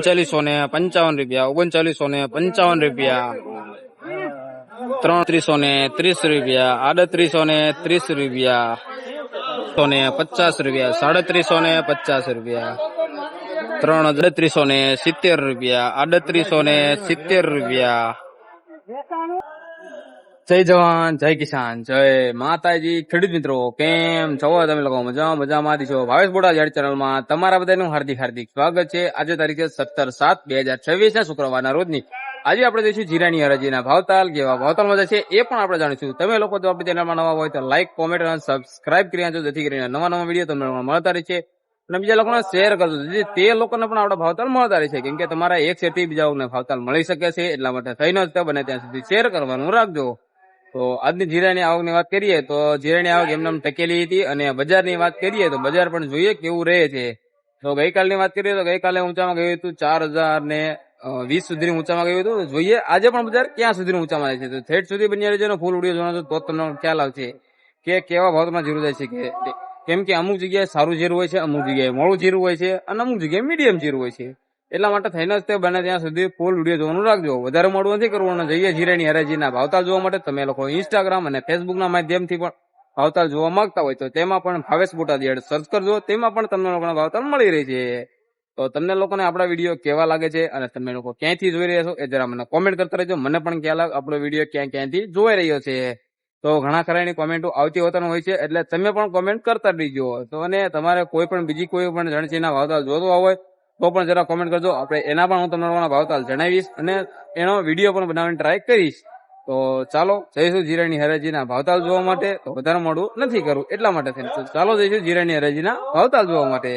3955 રૂપિયા, 3955 રૂપિયા, 3330 રૂપિયા, 3830 રૂપિયા, 350 રૂપિયા, 3750 રૂપિયા, 3870 રૂપિયા, 3870 રૂપિયા. જય જવાન જય કિસાન જય માતાજી. ખેડૂત મિત્રો કેમ છો તમે લોકો? મજામાં છો? ભાવેશ બોડા ઝેડ ચેનલમાં તમારા બધાનું હાર્દિક સ્વાગત છે. આજે તારીખ 17/7/2026 ના શુક્રવારના રોજની આજે આપણે જોઈશું જીરાની હરાજીના ભાવતાલ. કેવા ભાવતાલમાં છે એ પણ આપણે જાણીશું. તમે લોકો જો આપણી ચેનલમાં નવા હોય તો લાઈક, કોમેન્ટ અને સબસ્ક્રાઇબ કરી નાખજો, જેથી કરીને નવા વિડીયો તમને મળતા રહેશે અને બીજા લોકોને શેર કરજો, જેથી તે લોકોને પણ આપણા ભાવતાલ મળતા રહેશે. કેમ કે તમારા એક શેરથી બીજા લોકોને ભાવતાલ મળી શકે છે, એટલા માટે થઈને જ બને ત્યાં સુધી શેર કરવાનું રાખજો. તો આજની જીરાની આવકની વાત કરીએ તો જીરાની આવક એમને ટકેલી હતી, અને બજારની વાત કરીએ તો બજાર પણ જોઈએ કેવું રહે છે. તો ગઈકાલની વાત કરીએ તો ગઈકાલે ઊંચામાં ગયું હતું 4020 સુધી ઊંચામાં ગયું હતું. જોઈએ આજે પણ બજાર ક્યાં સુધી ઊંચામાં જાય છે. તો થેટ સુધી બન્યા રહેજો, ફૂલ વિડીયો જોવાનો તો તમને ખ્યાલ આવશે કે કેવા ભાવમાં જીરું જાય છે. કેમ કે અમુક જગ્યાએ સારું જીરું હોય છે, અમુક જગ્યાએ મોડું જીરું હોય છે, અને અમુક જગ્યાએ મીડિયમ જીરું હોય છે. એટલા માટે થઈને જ તે બને ત્યાં સુધી ફૂલ વિડીયો જોવાનું રાખજો. વધારે મોડું નથી કરવાનું. જઈએ જીરાની હરાજીના ભાવતાલ જોવા માટે તમે લોકો ઇન્સ્ટાગ્રામ અને ફેસબુકના માધ્યમથી પણ ભાવતાલ જોવા માંગતા હોય તો તેમાં પણ ભાવેશ બોટાદ યાર્ડ સર્ચ કરજો, તેમાં પણ તમને લોકોના ભાવતાલ મળી રહી છે. તો તમને લોકોને આપણા વિડીયો કેવા લાગે છે અને તમે લોકો ક્યાંથી જોઈ રહ્યા છો એ જરા મને કોમેન્ટ કરતા રહેજો. મને પણ ખ્યાલ આવે આપણો વિડીયો ક્યાંથી જોઈ રહ્યો છે. તો ઘણા ખરાની કોમેન્ટો આવતી હોતા હોય છે, એટલે તમે પણ કોમેન્ટ કરતા રહીજો. તો અને તમારે કોઈ પણ બીજી કોઈ પણ જણસીના ભાવતાલ જોવા હોય તો પણ જરા કોમેન્ટ કરજો. આપણે એના પણ હું તમને ભાવતાલ જણાવીશ અને એનો વિડીયો પણ બનાવવાની ટ્રાય કરીશ. તો ચાલો જઈશું જીરાની હરાજીના ભાવતાલ જોવા માટે. તો વધારે મોડું નથી કરવું એટલા માટે થઈને ચાલો જઈશું જીરાની હરાજીના ભાવતાલ જોવા માટે.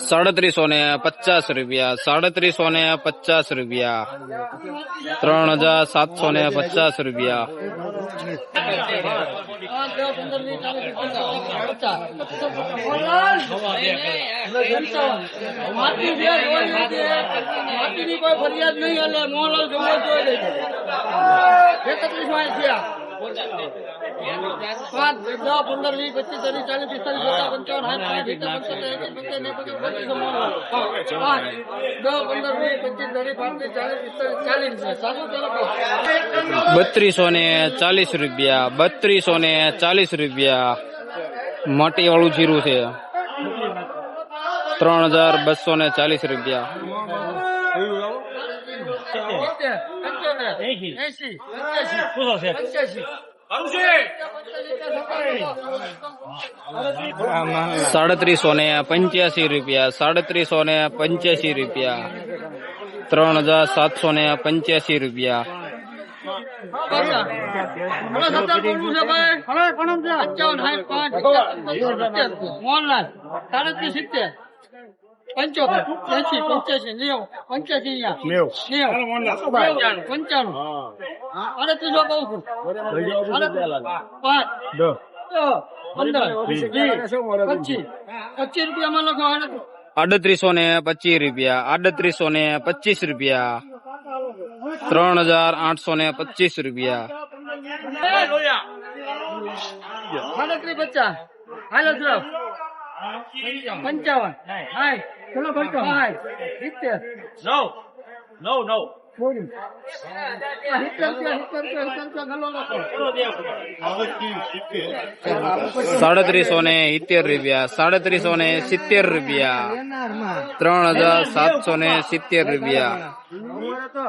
3750 રૂપિયા, 3750 રૂપિયા, 3750 રૂપિયા, ફરિયાદ નહીં એટલે મોહનલાલ ગમે જોઈ 3240 રૂપિયા, 3240 રૂપિયા. માટી વાળું જીરું છે 3240 રૂપિયા. 3785 રૂપિયા, 3785 રૂપિયા, 3785 રૂપિયા. ₹3825 રૂપિયા, 3825 રૂપિયા, 3825 રૂપિયા. 3770 રૂપિયા, 3770 રૂપિયા, 3770 રૂપિયા. 3200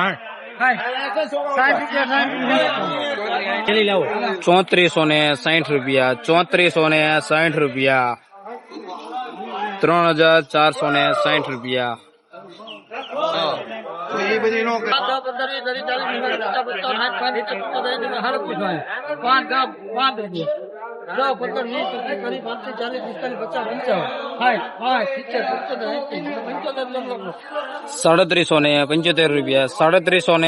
25 50 55 ₹3460 રૂપિયા, 3460 રૂપિયા, 3460 રૂપિયા. 5 10, 15, 20, 30, 35, 40, 45, 50, 60, 70, 80, 85, 90, 95, 3775 રૂપિયા, 3775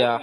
રૂપિયા,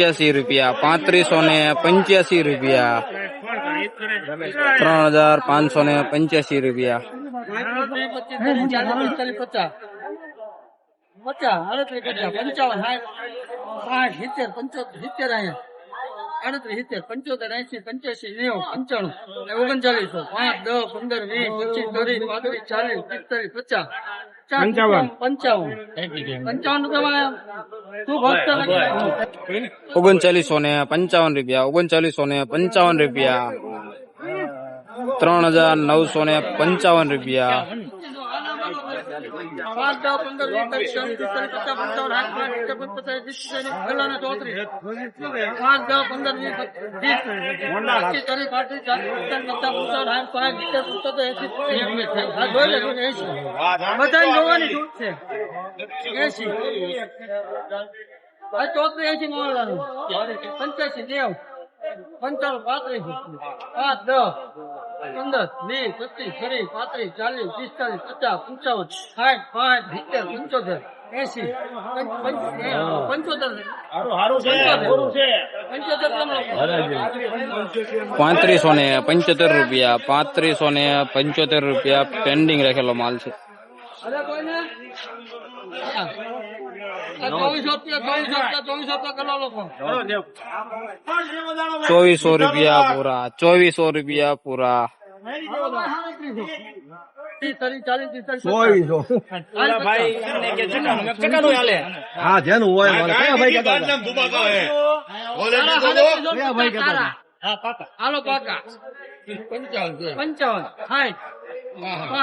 3775 રૂપિયા, 3585 રૂપિયા, 3585 રૂપિયા, 3585 રૂપિયા, 3955 રૂપિયા, 3955 રૂપિયા, 3955 રૂપિયા, 3575 રૂપિયા, 3575 રૂપિયા પેન્ડિંગ રાખેલો માલ છે. 2400 રૂપિયા પૂરા, 2400 રૂપિયા પૂરા, હા જેનું હોય મને કયા ભાઈ કહેતા હતા? હાલો પાકા 55,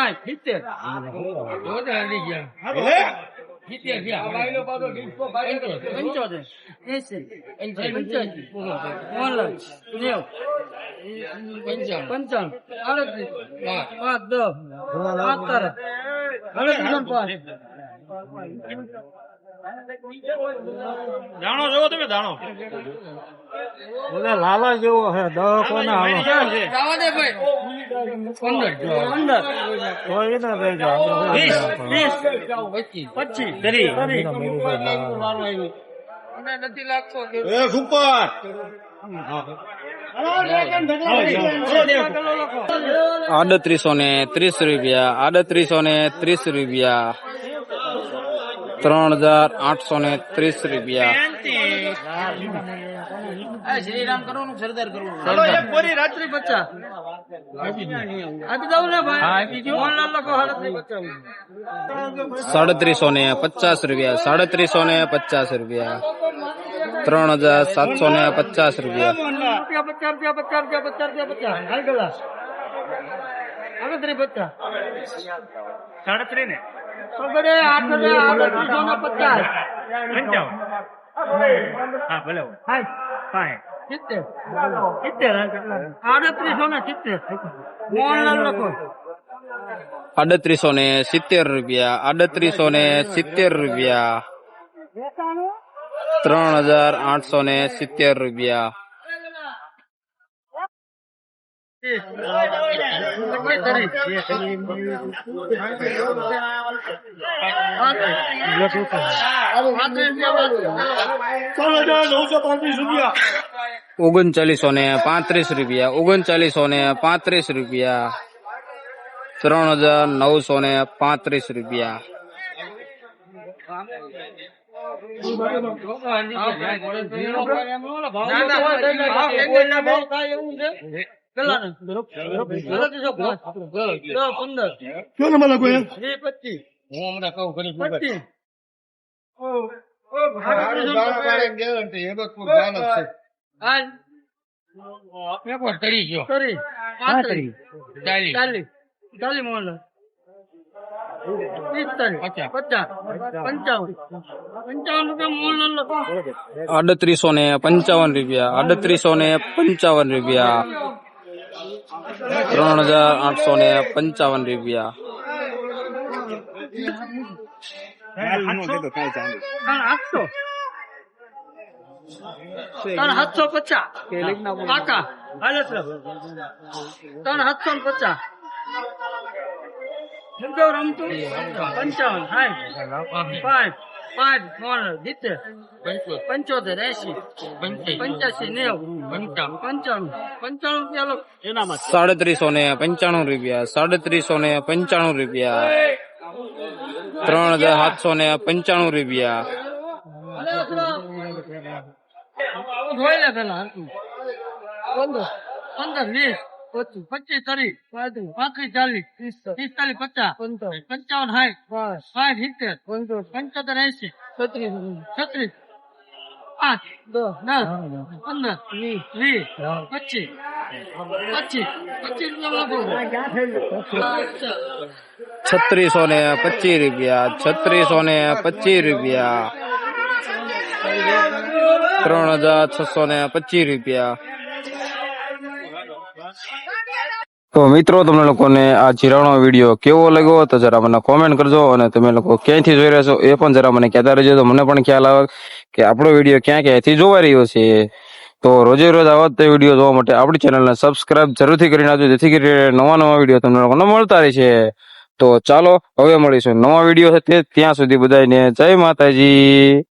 60, 70, દાણો જોવો તમે દાણો ઓલા લાલા જેવો હે 10 કોના હાલો જવા દે ભાઈ 15, કોઈ ના ભાઈ જાવ 20, 25, મને નથી લાગતો કે એ સુપર 3830 રૂપિયા, 3830 રૂપિયા, 3830 રૂપિયા, શ્રીરામ કરવાનું સરદાર કરવાનું પૂરી રાત્રિ 50 આપી દઉં ને ભાઈ મોહનલાલ લખો 3750 રૂપિયા, 3750 રૂપિયા, 3750 રૂપિયા, 37 ને હા ભલે કાંઈ 3870 રૂપિયા, 3870 રૂપિયા, 3870 રૂપિયા, 3935 રૂપિયા, 3935 રૂપિયા, 3935 રૂપિયા, પેપર તરી ગયો. તરી. 35. 40. 40 મોહનલાલ. 45. 50. 55. 55 રૂપિયા મોહનલાલ લખો. 3855 રૂપિયા, 3855 રૂપિયા, 3855 રૂપિયા, 750. કાકા હાલે સર. 750. સમજાવ રમતું 55. હાય 5 મોહનલાલ 70. 75. 80. 85. 90. 95. 95 રૂપિયા લો. 3795 રૂપિયા, 3795 રૂપિયા, 3795 રૂપિયા, જોઈ લે પેલા 15. 20. 25. 30. 35. 40. 45. 50. 55. 60. 70. 75. 80. 85. 10. 5. 10. 15. 20. 25. 25 રૂપિયા. છત્રીસો ને 25 રૂપિયા, 3625 રૂપિયા. તો મિત્રો, તમને લોકોને આ જીરાનો વિડીયો કેવો લાગ્યો તો જરા મને કોમેન્ટ કરજો, અને તમે લોકો ક્યાંયથી જોઈ રહ્યા છો એ પણ જરા મને કહેતા રહેજો, તો મને પણ ખ્યાલ આવે કે આપણો વિડીયો ક્યાંથી જોવાઈ રહ્યો છે. તો રોજે રોજ આવા જ વિડીયો જોવા માટે આપણી ચેનલને સબસ્ક્રાઇબ જરૂરથી કરી નાખજો, જેથી કરીને નવા વિડીયો તમને લોકોને મળતા રહેશે. તો ચાલો હવે મળીશું નવા વિડીયો સાથે, ત્યાં સુધી બધાને જય માતાજી.